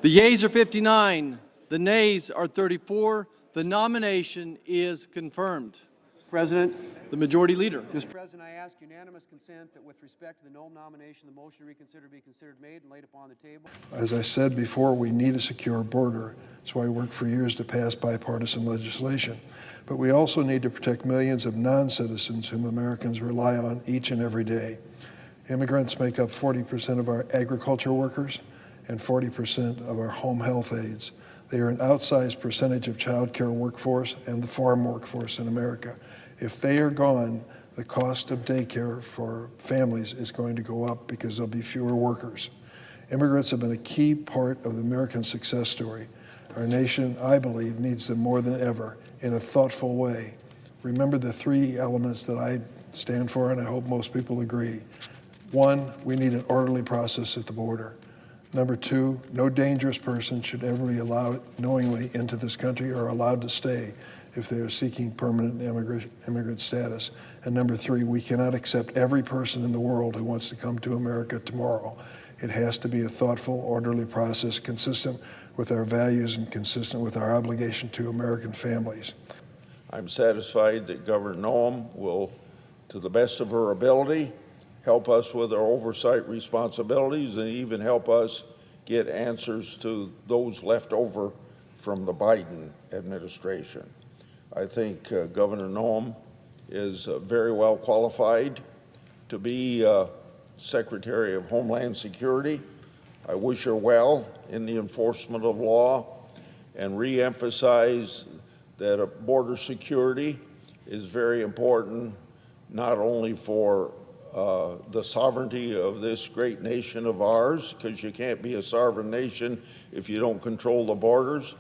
The yeas are 59, the nays are 34. The nomination is confirmed. President. The Majority Leader. Mr. President, I ask unanimous consent that with respect to the Nome nomination, the motion to reconsider be considered made and laid upon the table. As I said before, we need a secure border. That's why I worked for years to pass bipartisan legislation. But we also need to protect millions of non-citizens whom Americans rely on each and every day. Immigrants make up 40% of our agriculture workers and 40% of our home health aides. They are an outsized percentage of child care workforce and the farm workforce in America. If they are gone, the cost of daycare for families is going to go up because there'll be fewer workers. Immigrants have been a key part of the American success story. Our nation, I believe, needs them more than ever in a thoughtful way. Remember the three elements that I stand for, and I hope most people agree. One, we need an orderly process at the border. Number two, no dangerous person should ever be allowed knowingly into this country or allowed to stay if they are seeking permanent immigrant status. And number three, we cannot accept every person in the world who wants to come to America tomorrow. It has to be a thoughtful, orderly process consistent with our values and consistent with our obligation to American families. I'm satisfied that Governor Noem will, to the best of her ability, help us with our oversight responsibilities and even help us get answers to those left over from the Biden administration. I think Governor Noem is very well qualified to be Secretary of Homeland Security. I wish her well in the enforcement of law and re-emphasize that border security is very important, not only for the sovereignty of this great nation of ours, because you can't be a sovereign nation if you don't control the borders,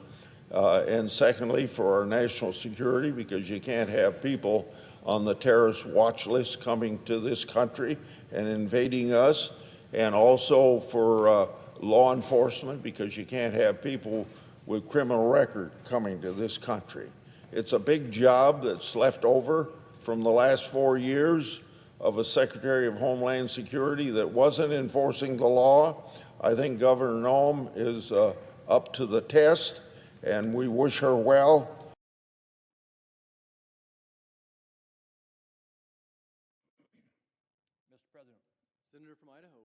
and secondly, for our national security, because you can't have people on the terrorist watch list coming to this country and invading us, and also for law enforcement, because you can't have people with criminal record coming to this country. It's a big job that's left over from the last 4 years of a Secretary of Homeland Security that wasn't enforcing the law. I think Governor Noem is up to the test, and we wish her well